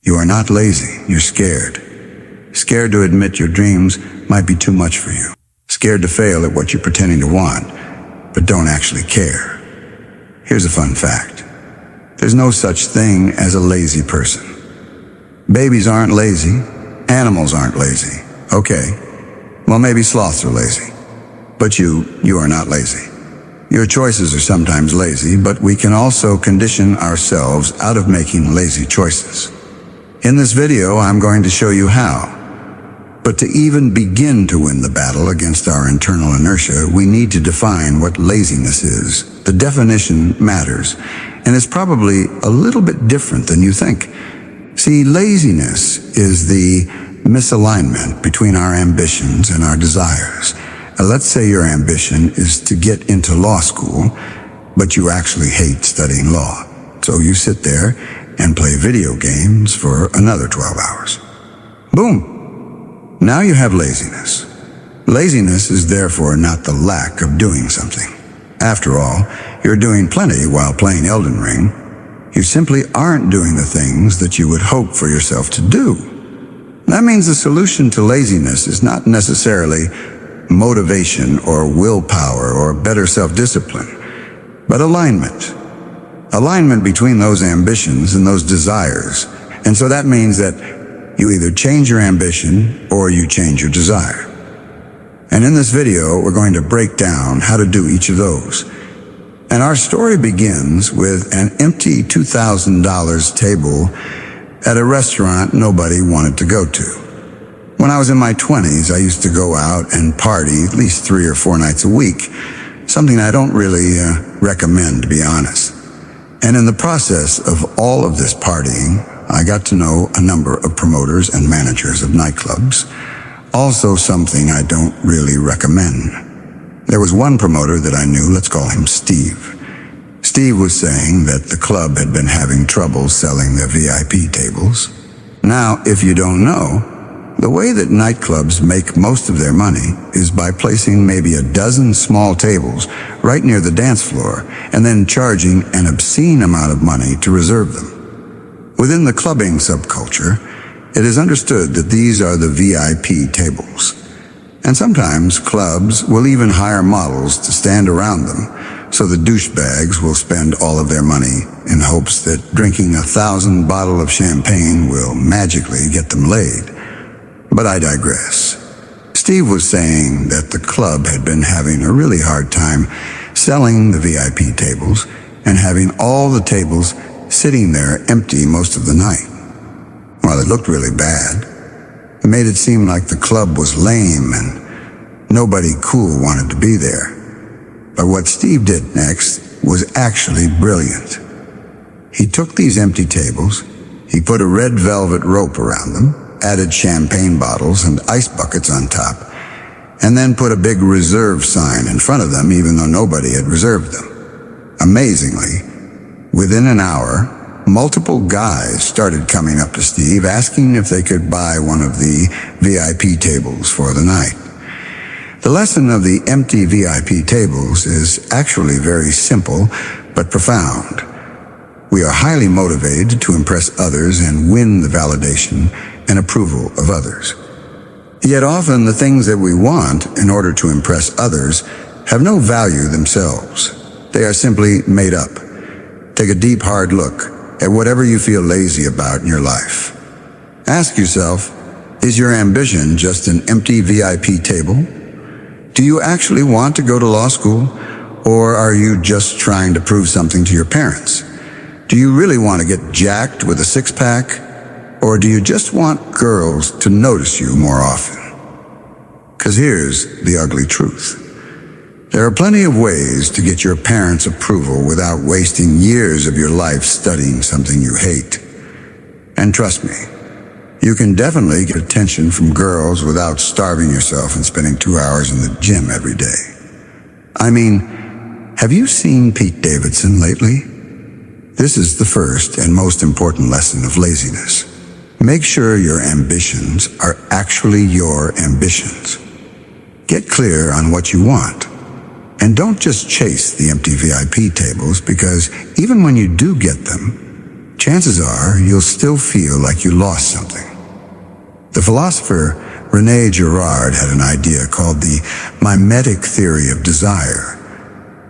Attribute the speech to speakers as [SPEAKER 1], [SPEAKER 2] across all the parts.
[SPEAKER 1] You are not lazy, you're scared. Scared to admit your dreams might be too much for you. Scared to fail at what you're pretending to want, but don't actually care. Here's a fun fact. There's no such thing as a lazy person. Babies aren't lazy. Animals aren't lazy. Okay, well maybe sloths are lazy. But you are not lazy. Your choices are sometimes lazy, but we can also condition ourselves out of making lazy choices. In this video, I'm going to show you how. But to even begin to win the battle against our internal inertia, we need to define what laziness is. The definition matters, and it's probably a little bit different than you think. See, laziness is the misalignment between our ambitions and our desires. Let's say your ambition is to get into law school, but you actually hate studying law. So you sit there and play video games for another 12 hours. Boom! Now you have laziness. Laziness is therefore not the lack of doing something. After all, you're doing plenty while playing Elden Ring. You simply aren't doing the things that you would hope for yourself to do. That means the solution to laziness is not necessarily motivation or willpower or better self-discipline, but alignment. Alignment between those ambitions and those desires. And so that means that you either change your ambition or you change your desire. And in this video, we're going to break down how to do each of those. And our story begins with an empty $2,000 table at a restaurant nobody wanted to go to. When I was in my 20s, I used to go out and party at least 3 or 4 nights a week, something I don't really recommend, to be honest. And in the process of all of this partying, I got to know a number of promoters and managers of nightclubs, also something I don't really recommend. There was one promoter that I knew, let's call him Steve. Steve was saying that the club had been having trouble selling their VIP tables. Now, if you don't know, the way that nightclubs make most of their money is by placing maybe a dozen small tables right near the dance floor and then charging an obscene amount of money to reserve them. Within the clubbing subculture, it is understood that these are the VIP tables. And sometimes clubs will even hire models to stand around them, so the douchebags will spend all of their money in hopes that drinking 1,000 bottles of champagne will magically get them laid. But I digress. Steve was saying that the club had been having a really hard time selling the VIP tables and having all the tables sitting there empty most of the night. While it looked really bad, it made it seem like the club was lame and nobody cool wanted to be there. But what Steve did next was actually brilliant. He took these empty tables, he put a red velvet rope around them, added champagne bottles and ice buckets on top, and then put a big reserve sign in front of them even though nobody had reserved them. Amazingly, within an hour, multiple guys started coming up to Steve asking if they could buy one of the VIP tables for the night. The lesson of the empty VIP tables is actually very simple but profound. We are highly motivated to impress others and win the validation and approval of others. Yet often the things that we want in order to impress others have no value themselves. They are simply made up. Take a deep, hard look at whatever you feel lazy about in your life. Ask yourself, is your ambition just an empty VIP table? Do you actually want to go to law school, or are you just trying to prove something to your parents? Do you really want to get jacked with a six-pack? Or do you just want girls to notice you more often? Because here's the ugly truth. There are plenty of ways to get your parents' approval without wasting years of your life studying something you hate. And trust me, you can definitely get attention from girls without starving yourself and spending 2 hours in the gym every day. I mean, have you seen Pete Davidson lately? This is the first and most important lesson of laziness. Make sure your ambitions are actually your ambitions. Get clear on what you want. And don't just chase the empty VIP tables, because even when you do get them, chances are you'll still feel like you lost something. The philosopher René Girard had an idea called the mimetic theory of desire.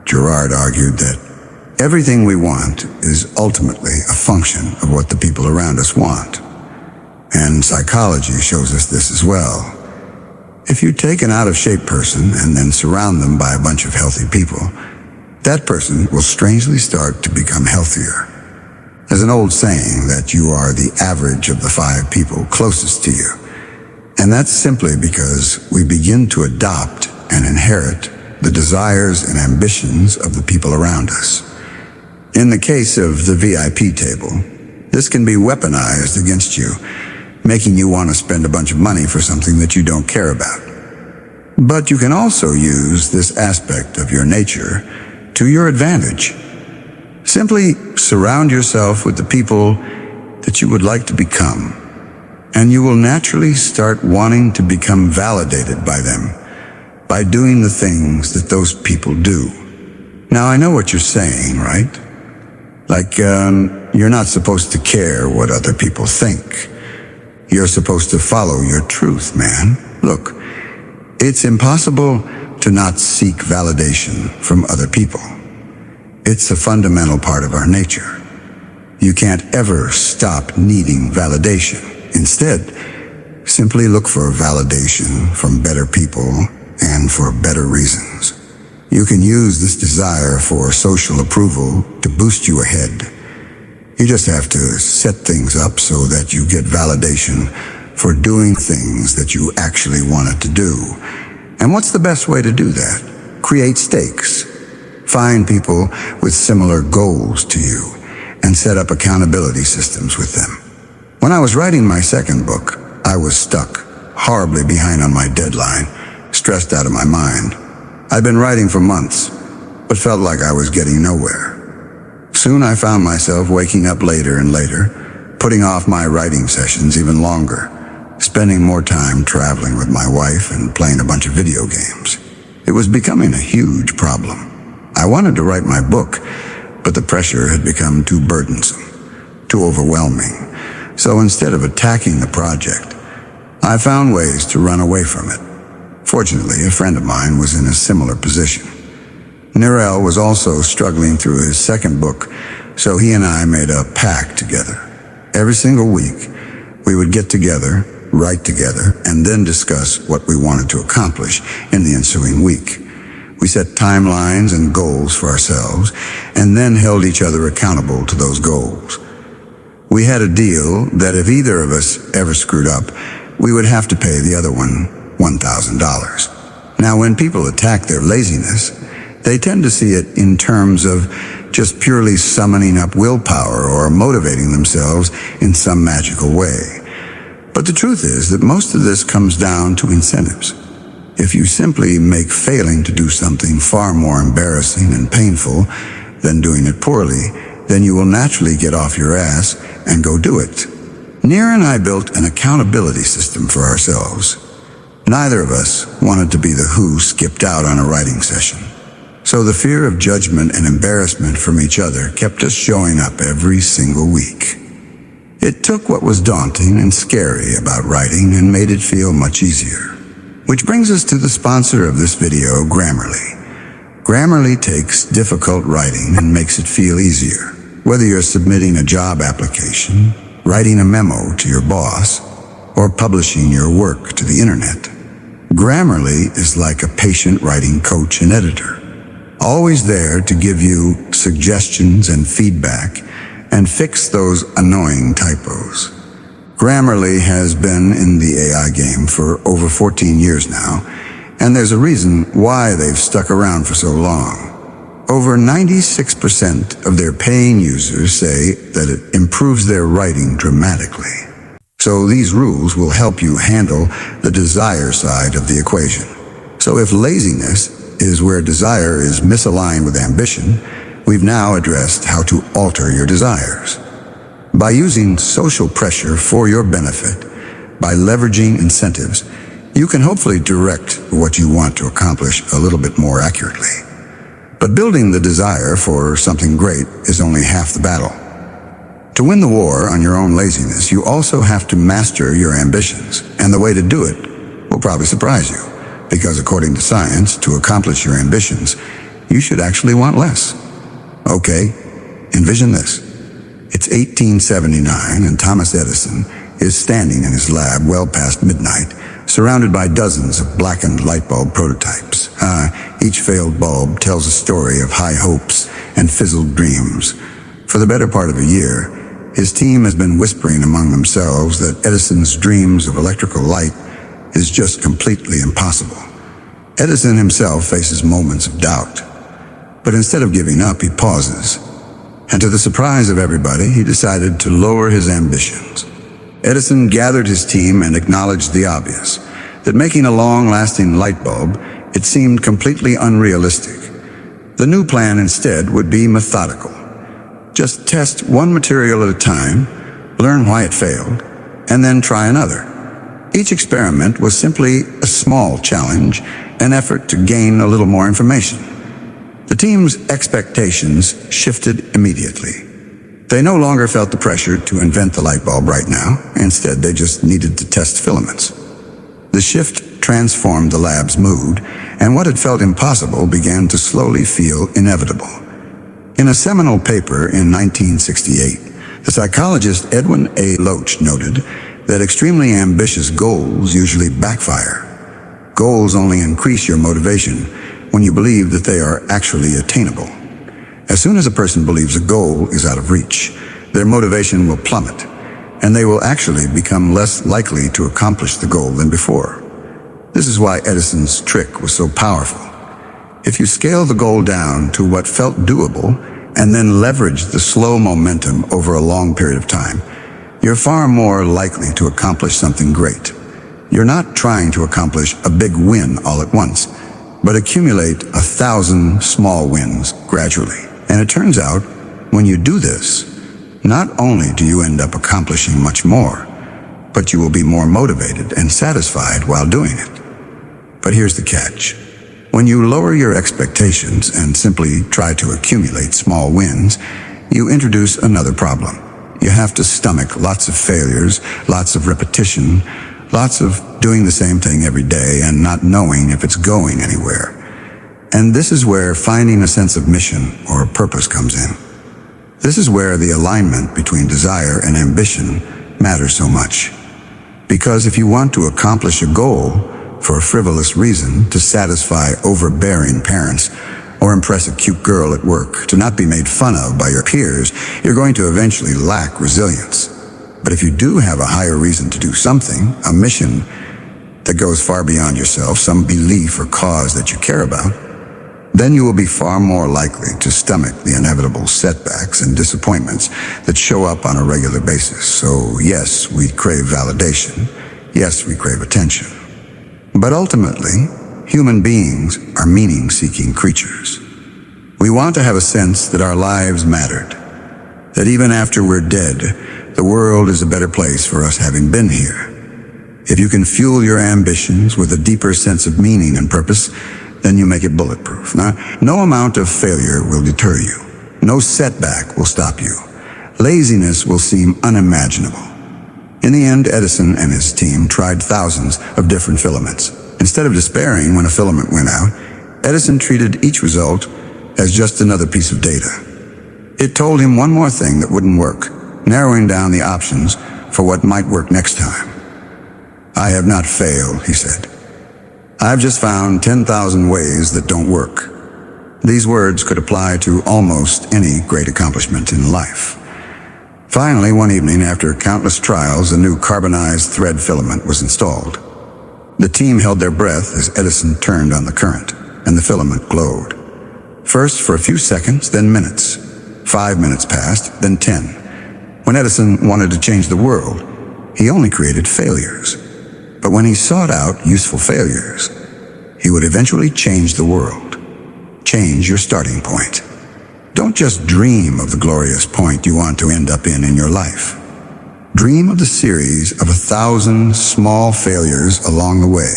[SPEAKER 1] Girard argued that everything we want is ultimately a function of what the people around us want. And psychology shows us this as well. If you take an out-of-shape person and then surround them by a bunch of healthy people, that person will strangely start to become healthier. There's an old saying that you are the average of the 5 people closest to you. And that's simply because we begin to adopt and inherit the desires and ambitions of the people around us. In the case of the VIP table, this can be weaponized against you, making you want to spend a bunch of money for something that you don't care about. But you can also use this aspect of your nature to your advantage. Simply surround yourself with the people that you would like to become, and you will naturally start wanting to become validated by them, by doing the things that those people do. Now, I know what you're saying, right? Like, you're not supposed to care what other people think. You're supposed to follow your truth, man. Look, it's impossible to not seek validation from other people. It's a fundamental part of our nature. You can't ever stop needing validation. Instead, simply look for validation from better people and for better reasons. You can use this desire for social approval to boost you ahead. You just have to set things up so that you get validation for doing things that you actually wanted to do. And what's the best way to do that? Create stakes. Find people with similar goals to you and set up accountability systems with them. When I was writing my second book, I was stuck, horribly behind on my deadline, stressed out of my mind. I'd been writing for months, but felt like I was getting nowhere. Soon I found myself waking up later and later, putting off my writing sessions even longer, spending more time traveling with my wife and playing a bunch of video games. It was becoming a huge problem. I wanted to write my book, but the pressure had become too burdensome, too overwhelming. So instead of attacking the project, I found ways to run away from it. Fortunately, a friend of mine was in a similar position. Nirel was also struggling through his second book, so he and I made a pact together. Every single week, we would get together, write together, and then discuss what we wanted to accomplish in the ensuing week. We set timelines and goals for ourselves, and then held each other accountable to those goals. We had a deal that if either of us ever screwed up, we would have to pay the other one $1,000. Now, when people attack their laziness, they tend to see it in terms of just purely summoning up willpower or motivating themselves in some magical way. But the truth is that most of this comes down to incentives. If you simply make failing to do something far more embarrassing and painful than doing it poorly, then you will naturally get off your ass and go do it. Nir and I built an accountability system for ourselves. Neither of us wanted to be the who skipped out on a writing session. So the fear of judgment and embarrassment from each other kept us showing up every single week. It took what was daunting and scary about writing and made it feel much easier. Which brings us to the sponsor of this video, Grammarly. Grammarly takes difficult writing and makes it feel easier. Whether you're submitting a job application, writing a memo to your boss, or publishing your work to the internet, Grammarly is like a patient writing coach and editor, always there to give you suggestions and feedback and fix those annoying typos. Grammarly has been in the AI game for over 14 years now, and there's a reason why they've stuck around for so long. Over 96% of their paying users say that it improves their writing dramatically. So these rules will help you handle the desire side of the equation. So if laziness is where desire is misaligned with ambition, we've now addressed how to alter your desires. By using social pressure for your benefit, by leveraging incentives, you can hopefully direct what you want to accomplish a little bit more accurately. But building the desire for something great is only half the battle. To win the war on your own laziness, you also have to master your ambitions. And the way to do it will probably surprise you, because according to science, to accomplish your ambitions, you should actually want less. Okay, envision this. It's 1879 and Thomas Edison is standing in his lab well past midnight, surrounded by dozens of blackened light bulb prototypes. Each failed bulb tells a story of high hopes and fizzled dreams. For the better part of a year, his team has been whispering among themselves that Edison's dreams of electrical light is just completely impossible. Edison himself faces moments of doubt. But instead of giving up, he pauses. And to the surprise of everybody, he decided to lower his ambitions. Edison gathered his team and acknowledged the obvious, that making a long-lasting light bulb, it seemed completely unrealistic. The new plan instead would be methodical. Just test one material at a time, learn why it failed, and then try another. Each experiment was simply a small challenge, an effort to gain a little more information. The team's expectations shifted immediately. They no longer felt the pressure to invent the light bulb right now. Instead, they just needed to test filaments. The shift transformed the lab's mood, and what had felt impossible began to slowly feel inevitable. In a seminal paper in 1968, the psychologist Edwin A. Loach noted that extremely ambitious goals usually backfire. Goals only increase your motivation when you believe that they are actually attainable. As soon as a person believes a goal is out of reach, their motivation will plummet, and they will actually become less likely to accomplish the goal than before. This is why Edison's trick was so powerful. If you scale the goal down to what felt doable and then leverage the slow momentum over a long period of time, you're far more likely to accomplish something great. You're not trying to accomplish a big win all at once, but accumulate 1,000 small wins gradually. And it turns out, when you do this, not only do you end up accomplishing much more, but you will be more motivated and satisfied while doing it. But here's the catch. When you lower your expectations and simply try to accumulate small wins, you introduce another problem. You have to stomach lots of failures, lots of repetition, lots of doing the same thing every day and not knowing if it's going anywhere. And this is where finding a sense of mission or purpose comes in. This is where the alignment between desire and ambition matters so much. Because if you want to accomplish a goal for a frivolous reason, to satisfy overbearing parents or impress a cute girl at work, to not be made fun of by your peers, you're going to eventually lack resilience. But if you do have a higher reason to do something, a mission that goes far beyond yourself, some belief or cause that you care about, then you will be far more likely to stomach the inevitable setbacks and disappointments that show up on a regular basis. So yes, we crave validation. Yes, we crave attention. But ultimately, human beings are meaning-seeking creatures. We want to have a sense that our lives mattered, that even after we're dead, the world is a better place for us having been here. If you can fuel your ambitions with a deeper sense of meaning and purpose, then you make it bulletproof. Now, no amount of failure will deter you. No setback will stop you. Laziness will seem unimaginable. In the end, Edison and his team tried thousands of different filaments. Instead of despairing when a filament went out, Edison treated each result as just another piece of data. It told him one more thing that wouldn't work, narrowing down the options for what might work next time. "I have not failed," he said. "I've just found 10,000 ways that don't work." These words could apply to almost any great accomplishment in life. Finally, one evening, after countless trials, a new carbonized thread filament was installed. The team held their breath as Edison turned on the current, and the filament glowed. First for a few seconds, then minutes. 5 minutes passed, then 10. When Edison wanted to change the world, he only created failures. But when he sought out useful failures, he would eventually change the world. Change your starting point. Don't just dream of the glorious point you want to end up in your life. Dream of the series of 1,000 small failures along the way.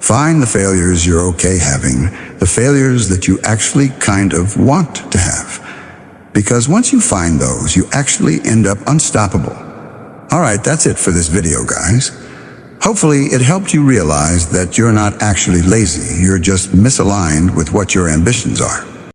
[SPEAKER 1] Find the failures you're okay having, the failures that you actually kind of want to have. Because once you find those, you actually end up unstoppable. All right, that's it for this video, guys. Hopefully, it helped you realize that you're not actually lazy. You're just misaligned with what your ambitions are.